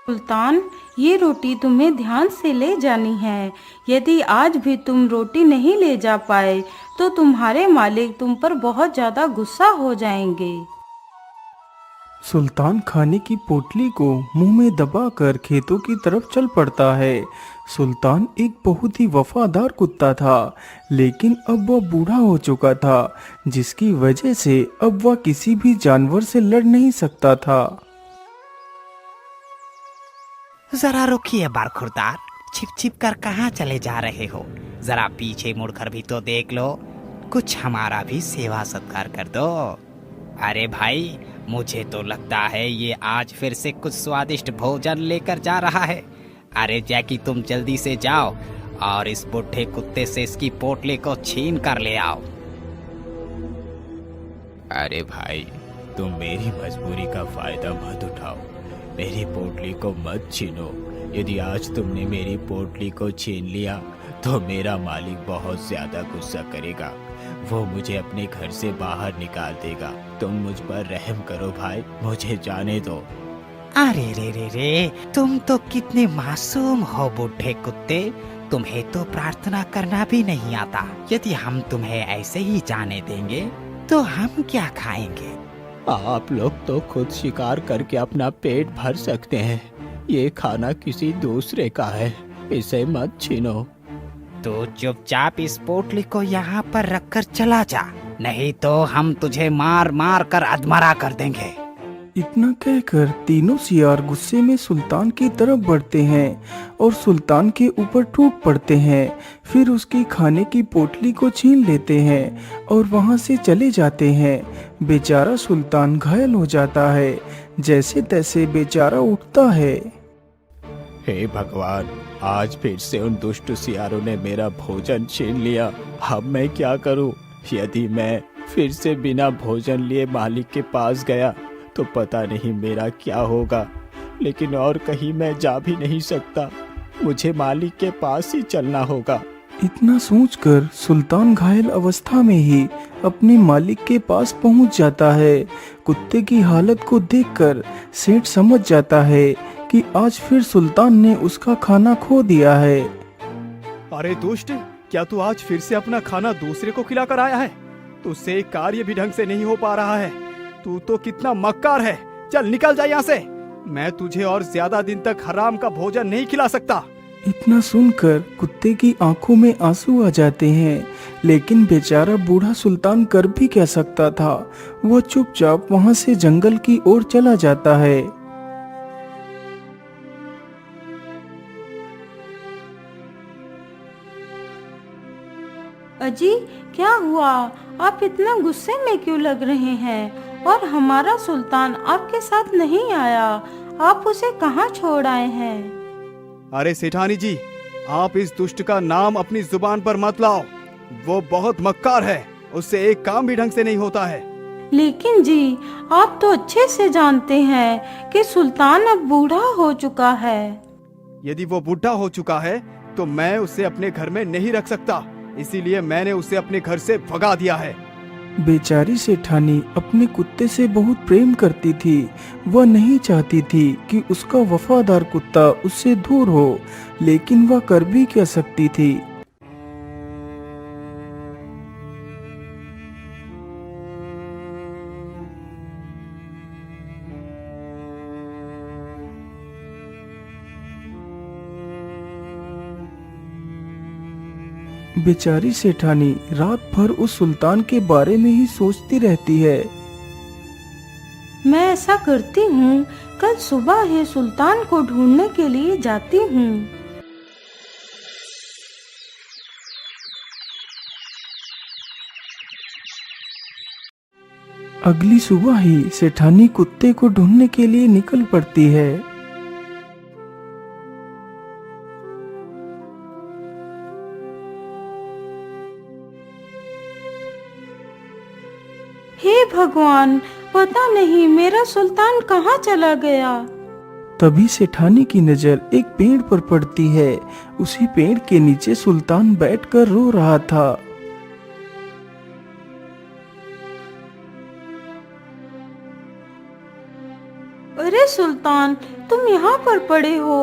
सुल्तान, ये रोटी तुम्हें ध्यान से ले जानी है। यदि आज भी तुम रोटी नहीं ले जा पाए तो तुम्हारे मालिक तुम पर बहुत ज़्यादा गुस्सा हो जाएंगे। सुल्तान खाने की पोटली को मुंह में दबाकर खेतों की तरफ चल पड़ता है। सुल्तान एक बहुत ही वफादार कुत्ता था, लेकिन अब वह बूढ़ा हो चुका था, जिसकी वजह से अब वह किसी भी जानवर से लड़ नहीं सकता था। जरा रुकिए बरखुरदार, छिप छिप कर कहाँ चले जा रहे हो? जरा पीछे मुड़कर भी तो देख लो, कुछ हमारा भी सेवा सत्कार कर दो। अरे भाई, मुझे तो लगता है ये आज फिर से कुछ स्वादिष्ट भोजन लेकर जा रहा है। अरे जैकी, तुम जल्दी से जाओ और इस बुढ़े कुत्ते से इसकी पोटली को छीन कर ले आओ। अरे भाई, तुम मेरी मजबूरी का फायदा मत उठाओ, मेरी पोटली को मत छीनो। यदि आज तुमने मेरी पोटली को छीन लिया तो मेरा मालिक बहुत ज्यादा गुस्सा करेगा, वो मुझे अपने घर से बाहर निकाल देगा। तुम मुझ पर रहम करो भाई, मुझे जाने दो। अरे रे रे रे, तुम तो कितने मासूम हो बुढ़े कुत्ते, तुम्हें तो प्रार्थना करना भी नहीं आता। यदि हम तुम्हें ऐसे ही जाने देंगे तो हम क्या खाएंगे? आप लोग तो खुद शिकार करके अपना पेट भर सकते हैं, ये खाना किसी दूसरे का है, इसे मत छीनो। तो चुपचाप इस पोटली को यहाँ पर रखकर चला जा, नहीं तो हम तुझे मार मार कर अधमरा कर देंगे। इतना कहकर तीनों सियार गुस्से में सुल्तान की तरफ बढ़ते हैं और सुल्तान के ऊपर टूट पड़ते हैं। फिर उसकी खाने की पोटली को छीन लेते हैं और वहां से चले जाते हैं। बेचारा सुल्तान घायल हो जाता है। जैसे तैसे बेचारा उठता है। हे भगवान, आज फिर से उन दुष्ट सियारों ने मेरा भोजन छीन लिया। अब मैं क्या करूं? यदि मैं फिर से बिना भोजन लिए मालिक के पास गया तो पता नहीं मेरा क्या होगा, लेकिन और कहीं मैं जा भी नहीं सकता, मुझे मालिक के पास ही चलना होगा। इतना सोचकर सुल्तान घायल अवस्था में ही अपने मालिक के पास पहुंच जाता है। कुत्ते की हालत को देखकर सेठ समझ जाता है कि आज फिर सुल्तान ने उसका खाना खो दिया है। अरे दुष्ट, क्या तू आज फिर से अपना खाना दूसरे को खिलाकर आया है? तुझसे एक कार्य भी ढंग से नहीं हो पा रहा है। तू तो कितना मक्कार है। चल निकल जा यहाँ से। मैं तुझे और ज्यादा दिन तक हराम का भोजन नहीं खिला सकता। इतना सुनकर कुत्ते की आंखों में आंसू आ जाते हैं, लेकिन बेचारा बूढ़ा सुल्तान कर भी क्या सकता था। वो चुपचाप वहां से जंगल की ओर चला जाता है। अजी, क्या हुआ? आप इतना गुस्से में क्यों लग रहे हैं? और हमारा सुल्तान आपके साथ नहीं आया, आप उसे कहाँ छोड़ आए हैं? अरे सेठानी जी, आप इस दुष्ट का नाम अपनी जुबान पर मत लाओ। वो बहुत मक्कार है, उससे एक काम भी ढंग से नहीं होता है। लेकिन जी, आप तो अच्छे से जानते हैं कि सुल्तान अब बूढ़ा हो चुका है। यदि वो बूढ़ा हो चुका है तो मैं उसे अपने घर में नहीं रख सकता, इसीलिए मैंने उसे अपने घर से भगा दिया है। बेचारी सेठानी अपने कुत्ते से बहुत प्रेम करती थी। वह नहीं चाहती थी कि उसका वफादार कुत्ता उससे दूर हो, लेकिन वह कर भी क्या सकती थी। बेचारी सेठानी रात भर उस सुल्तान के बारे में ही सोचती रहती है। मैं ऐसा करती हूँ, कल सुबह ही सुल्तान को ढूंढने के लिए जाती हूँ। अगली सुबह ही सेठानी कुत्ते को ढूंढने के लिए निकल पड़ती है। हे भगवान, पता नहीं मेरा सुल्तान कहाँ चला गया। तभी सेठानी की नजर एक पेड़ पर पड़ती है। उसी पेड़ के नीचे सुल्तान बैठकर रो रहा था। अरे सुल्तान, तुम यहाँ पर पड़े हो।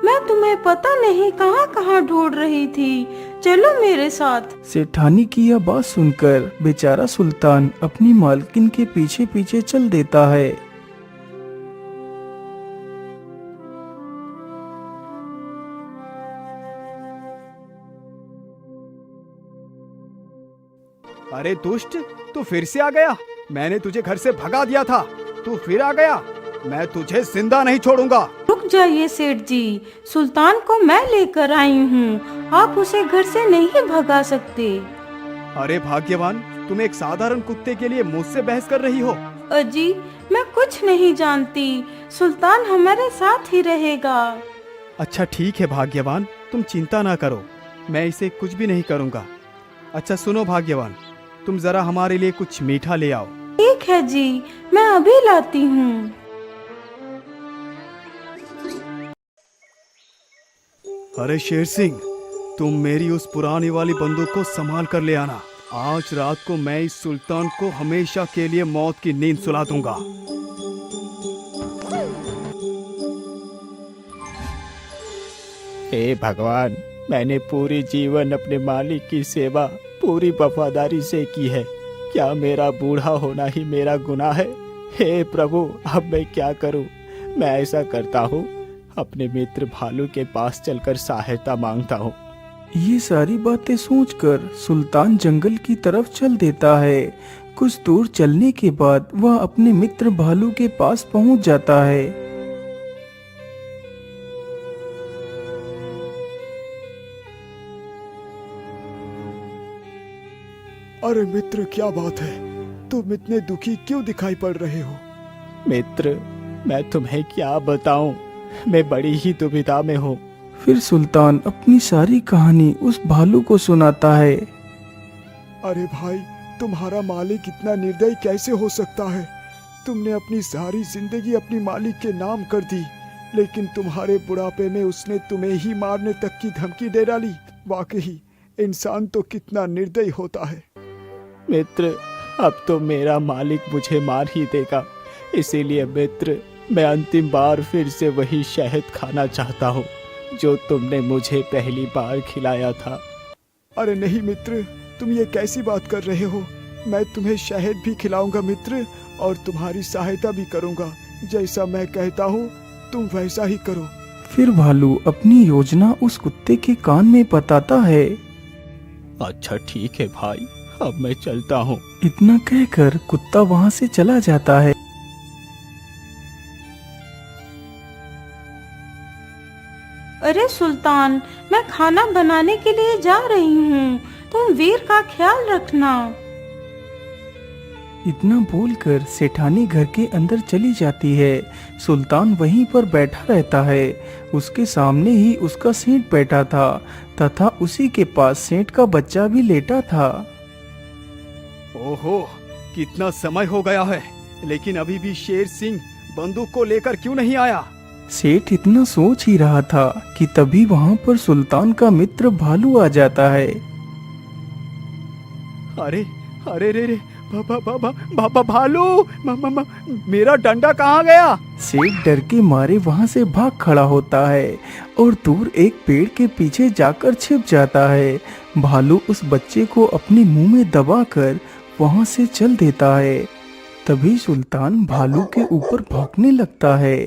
मैं तुम्हें पता नहीं कहाँ कहाँ ढूंढ रही थी। चलो मेरे साथ। सेठानी की यह बात सुनकर बेचारा सुल्तान अपनी मालकिन के पीछे पीछे चल देता है। अरे दुष्ट, तू फिर से आ गया। मैंने तुझे घर से भगा दिया था, तू फिर आ गया। मैं तुझे जिंदा नहीं छोड़ूंगा। रुक जाइए सेठ जी, सुल्तान को मैं लेकर आई हूँ। आप उसे घर से नहीं भगा सकते। अरे भाग्यवान, तुम एक साधारण कुत्ते के लिए मुझसे बहस कर रही हो। अजी, मैं कुछ नहीं जानती। सुल्तान हमारे साथ ही रहेगा। अच्छा ठीक है भाग्यवान, तुम चिंता ना करो, मैं इसे कुछ भी नहीं करूंगा। अच्छा सुनो भाग्यवान, तुम जरा हमारे लिए कुछ मीठा ले आओ। ठीक है जी, मैं अभी लाती हूँ। अरे शेर सिंह, तुम मेरी उस पुरानी वाली बंदूक को संभाल कर ले आना। आज रात को मैं इस सुल्तान को हमेशा के लिए मौत की नींद सुला दूंगा। हे भगवान, मैंने पूरी जीवन अपने मालिक की सेवा पूरी वफादारी से की है। क्या मेरा बूढ़ा होना ही मेरा गुनाह है? हे प्रभु, अब मैं क्या करूं? मैं ऐसा करता हूं, अपने मित्र भालू के पास चलकर सहायता मांगता हूं। ये सारी बातें सोचकर सुल्तान जंगल की तरफ चल देता है। कुछ दूर चलने के बाद वह अपने मित्र भालू के पास पहुंच जाता है। अरे मित्र, क्या बात है? तुम इतने दुखी क्यों दिखाई पड़ रहे हो? मित्र, मैं तुम्हें क्या बताऊं, मैं बड़ी ही दुविधा में हूँ। फिर सुल्तान अपनी सारी कहानी उस भालू को सुनाता है। अरे भाई, तुम्हारा मालिक इतना निर्दयी कैसे हो सकता है? तुमने अपनी सारी जिंदगी अपनी मालिक के नाम कर दी, लेकिन तुम्हारे बुढ़ापे में उसने तुम्हें ही मारने तक की धमकी दे डाली। वाकई इंसान तो कितना निर्दयी होता है। मित्र, अब तो मेरा मालिक मुझे मार ही देगा। इसीलिए मित्र, मैं अंतिम बार फिर से वही शहद खाना चाहता हूँ जो तुमने मुझे पहली बार खिलाया था। अरे नहीं मित्र, तुम ये कैसी बात कर रहे हो? मैं तुम्हें शहद भी खिलाऊंगा मित्र, और तुम्हारी सहायता भी करूंगा। जैसा मैं कहता हूँ तुम वैसा ही करो। फिर भालू अपनी योजना उस कुत्ते के कान में बताता है। अच्छा ठीक है भाई, अब मैं चलता हूँ। इतना कहकर कुत्ता वहाँ से चला जाता है। अरे सुल्तान, मैं खाना बनाने के लिए जा रही हूँ। तुम वीर का ख्याल रखना। इतना बोलकर सेठानी घर के अंदर चली जाती है। सुल्तान वहीं पर बैठा रहता है। उसके सामने ही उसका सेठ बैठा था तथा उसी के पास सेठ का बच्चा भी लेटा था। ओहो, कितना समय हो गया है, लेकिन अभी भी शेर सिंह बंदूक को लेकर क्यों नहीं आया? सेठ इतना सोच ही रहा था कि तभी वहाँ पर सुल्तान का मित्र भालू आ जाता है। अरे अरे रे रे, बाबा भालू, मेरा डंडा कहाँ गया? सेठ डर के मारे वहाँ से भाग खड़ा होता है और दूर एक पेड़ के पीछे जाकर छिप जाता है। भालू उस बच्चे को अपने मुंह में दबाकर वहाँ से चल देता है। तभी सुल्तान भालू के ऊपर भौंकने लगता है,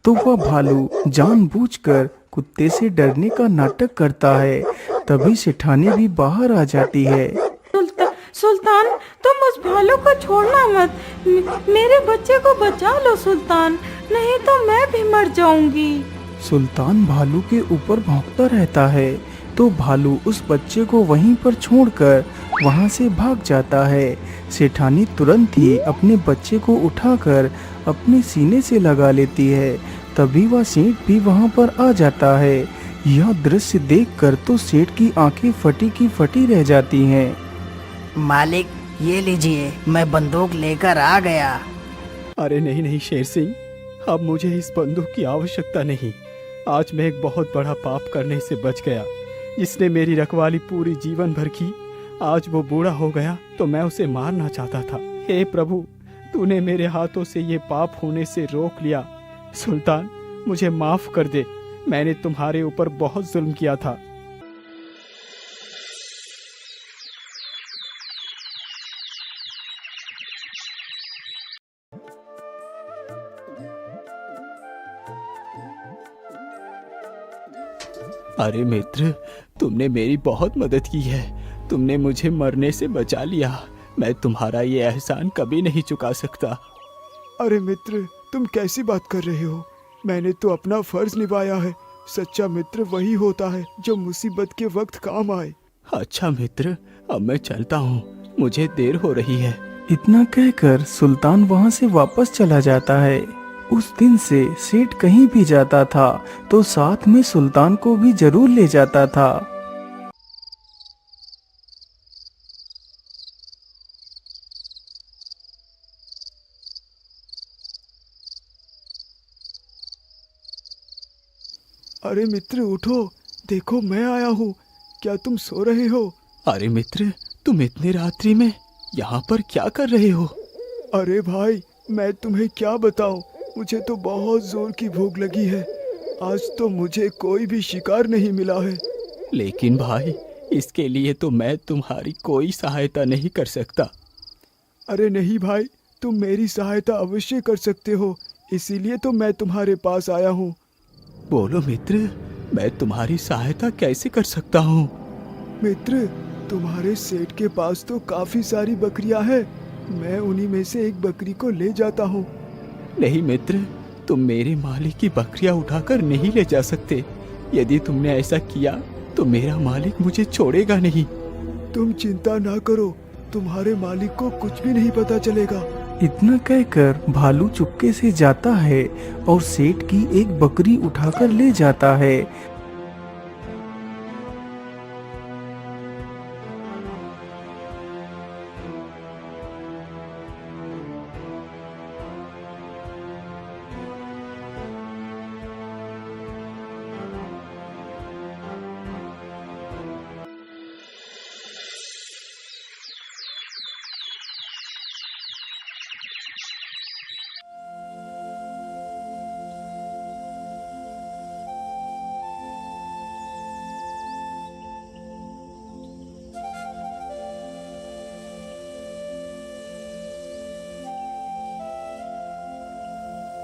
तो वह भालू जानबूझकर कुत्ते से डरने का नाटक करता है। तभी सेठानी भी बाहर आ जाती है। सुल्तान, तुम उस भालू को छोड़ना मत। मेरे बच्चे को बचा लो सुल्तान, नहीं तो मैं भी मर जाऊंगी। सुल्तान भालू के ऊपर भौंकता रहता है, तो भालू उस बच्चे को वहीं पर छोड़कर वहां से भाग जाता है। सेठानी तुरंत ही अपने बच्चे को उठाकर अपने सीने से लगा लेती है। तभी वह सेठ भी वहां पर आ जाता है। यह दृश्य देखकर तो सेठ की आंखें फटी की फटी रह जाती हैं। मालिक, ये लीजिए, मैं बंदूक लेकर आ गया। अरे नहीं नहीं शेर सिंह, अब मुझे इस बंदूक की आवश्यकता नहीं। आज मैं एक बहुत बड़ा पाप करने से बच गया। जिसने मेरी रखवाली पूरी जीवन भर की, आज वो बूढ़ा हो गया तो मैं उसे मारना चाहता था। हे प्रभु, तूने मेरे हाथों से ये पाप होने से रोक लिया। सुल्तान, मुझे माफ कर दे, मैंने तुम्हारे ऊपर बहुत जुल्म किया था। अरे मित्र, तुमने मेरी बहुत मदद की है। तुमने मुझे मरने से बचा लिया। मैं तुम्हारा ये एहसान कभी नहीं चुका सकता। अरे मित्र, तुम कैसी बात कर रहे हो? मैंने तो अपना फर्ज निभाया है। सच्चा मित्र वही होता है जो मुसीबत के वक्त काम आए। अच्छा मित्र, अब मैं चलता हूँ, मुझे देर हो रही है। इतना कहकर सुल्तान वहां से वापस चला जाता है। उस दिन से सेठ कहीं भी जाता था तो साथ में सुल्तान को भी जरूर ले जाता था। अरे मित्र उठो, देखो मैं आया हूँ। क्या तुम सो रहे हो? अरे मित्र, तुम इतनी रात्रि में यहाँ पर क्या कर रहे हो? अरे भाई, मैं तुम्हें क्या बताऊं, मुझे तो बहुत जोर की भूख लगी है। आज तो मुझे कोई भी शिकार नहीं मिला है। लेकिन भाई, इसके लिए तो मैं तुम्हारी कोई सहायता नहीं कर सकता। अरे नहीं भाई, तुम मेरी सहायता अवश्य कर सकते हो, इसीलिए तो मैं तुम्हारे पास आया हूँ। बोलो मित्र, मैं तुम्हारी सहायता कैसे कर सकता हूँ? मित्र, तुम्हारे सेठ के पास तो काफी सारी बकरियां हैं। मैं उन्हीं में से एक बकरी को ले जाता हूँ। नहीं मित्र, तुम मेरे मालिक की बकरियां उठाकर नहीं ले जा सकते। यदि तुमने ऐसा किया तो मेरा मालिक मुझे छोड़ेगा नहीं। तुम चिंता ना करो, तुम्हारे मालिक को कुछ भी नहीं पता चलेगा। इतना कहकर भालू चुपके से जाता है और सेठ की एक बकरी उठाकर ले जाता है।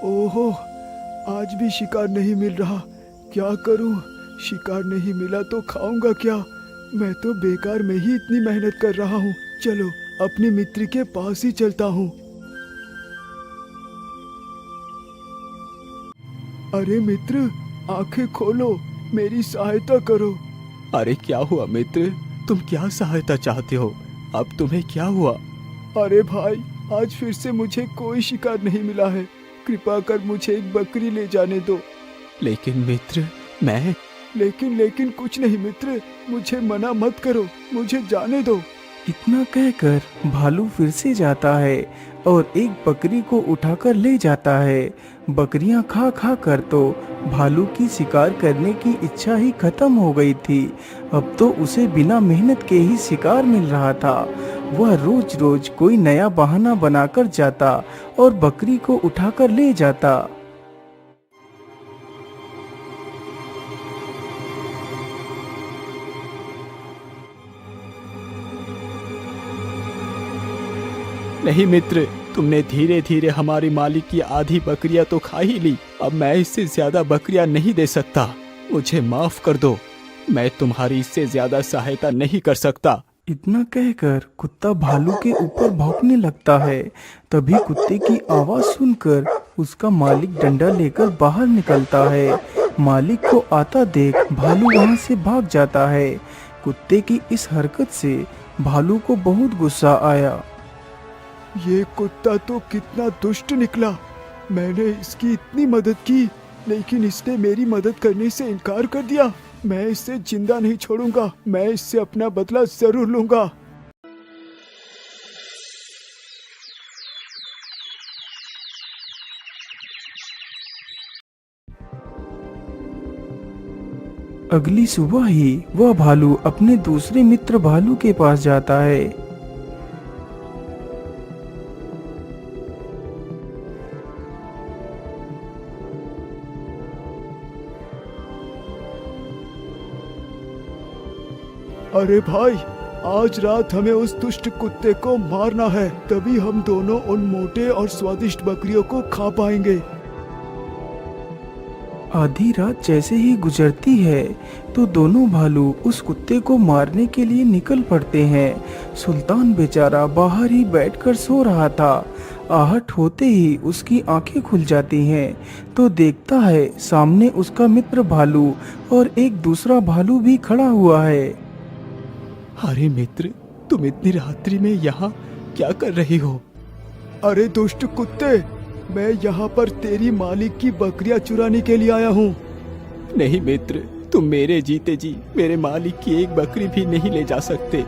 ओहो, आज भी शिकार नहीं मिल रहा। क्या करूं? शिकार नहीं मिला तो खाऊंगा क्या? मैं तो बेकार में ही इतनी मेहनत कर रहा हूं। चलो अपने मित्र के पास ही चलता हूं। अरे मित्र, आंखें खोलो, मेरी सहायता करो। अरे क्या हुआ मित्र, तुम क्या सहायता चाहते हो? अब तुम्हें क्या हुआ? अरे भाई, आज फिर से मुझे कोई शिकार नहीं मिला है। कृपा कर मुझे एक बकरी ले जाने दो। लेकिन मित्र, मैं लेकिन कुछ नहीं मित्र, मुझे मना मत करो, मुझे जाने दो। इतना कहकर भालू फिर से जाता है और एक बकरी को उठाकर ले जाता है। बकरियां खा खा कर तो भालू की शिकार करने की इच्छा ही खत्म हो गई थी। अब तो उसे बिना मेहनत के ही शिकार मिल रहा था। वह रोज रोज कोई नया बहाना बनाकर जाता और बकरी को उठाकर ले जाता। नहीं मित्र, तुमने धीरे धीरे हमारी मालिक की आधी बकरियां तो खा ही ली। अब मैं इससे ज्यादा बकरियां नहीं दे सकता। मुझे माफ कर दो, मैं तुम्हारी इससे ज्यादा सहायता नहीं कर सकता। इतना कहकर कुत्ता भालू के ऊपर भौंकने लगता है। तभी कुत्ते की आवाज सुनकर उसका मालिक डंडा लेकर बाहर निकलता है। मालिक को आता देख भालू वहां से भाग जाता है। कुत्ते की इस हरकत से भालू को बहुत गुस्सा आया। ये कुत्ता तो कितना दुष्ट निकला। मैंने इसकी इतनी मदद की, लेकिन इसने मेरी मदद करने से इनकार कर दिया। मैं इसे जिंदा नहीं छोड़ूंगा। मैं इससे अपना बदला जरूर लूंगा। अगली सुबह ही वह भालू अपने दूसरे मित्र भालू के पास जाता है। अरे भाई, आज रात हमें उस दुष्ट कुत्ते को मारना है, तभी हम दोनों उन मोटे और स्वादिष्ट बकरियों को खा पाएंगे। आधी रात जैसे ही गुजरती है तो दोनों भालू उस कुत्ते को मारने के लिए निकल पड़ते हैं। सुल्तान बेचारा बाहर ही बैठकर सो रहा था। आहट होते ही उसकी आंखें खुल जाती हैं तो देखता है सामने उसका मित्र भालू और एक दूसरा भालू भी खड़ा हुआ है। अरे मित्र, तुम इतनी रात्रि में यहाँ क्या कर रही हो? अरे दुष्ट कुत्ते, मैं यहाँ पर तेरी मालिक की बकरियां चुराने के लिए आया हूँ। नहीं मित्र, तुम मेरे जीते जी मेरे मालिक की एक बकरी भी नहीं ले जा सकते।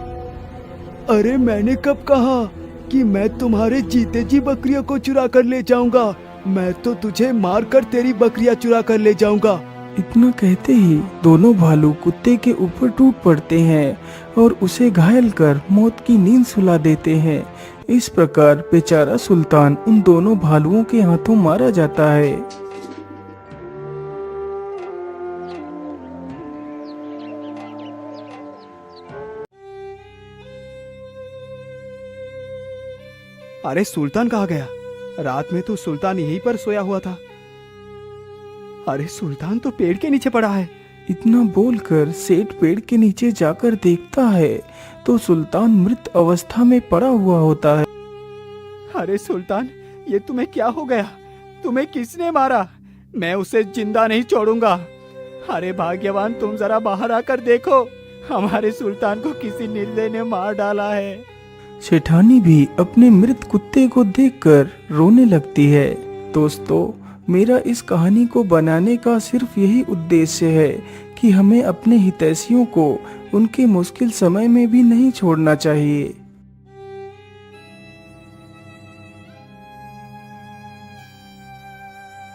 अरे मैंने कब कहा कि मैं तुम्हारे जीते जी बकरियों को चुरा कर ले जाऊंगा? मैं तो तुझे मारकर तेरी बकरियां चुरा कर ले जाऊंगा। इतना कहते ही दोनों भालू कुत्ते के ऊपर टूट पड़ते हैं और उसे घायल कर मौत की नींद सुला देते हैं। इस प्रकार बेचारा सुल्तान उन दोनों भालुओं के हाथों मारा जाता है। अरे सुल्तान कहाँ गया? रात में तो सुल्तान यहीं पर सोया हुआ था। अरे सुल्तान तो पेड़ के नीचे पड़ा है। इतना बोलकर सेठ पेड़ के नीचे जाकर देखता है तो सुल्तान मृत अवस्था में पड़ा हुआ होता है। अरे सुल्तान, ये तुम्हें क्या हो गया? तुम्हें किसने मारा? मैं उसे जिंदा नहीं छोड़ूंगा। अरे भाग्यवान, तुम जरा बाहर आकर देखो, हमारे सुल्तान को किसी निर्दयी ने मार डाला है। सेठानी भी अपने मृत कुत्ते को देखकर रोने लगती है। दोस्तों, मेरा इस कहानी को बनाने का सिर्फ यही उद्देश्य है कि हमें अपने हितैषियों को उनके मुश्किल समय में भी नहीं छोड़ना चाहिए।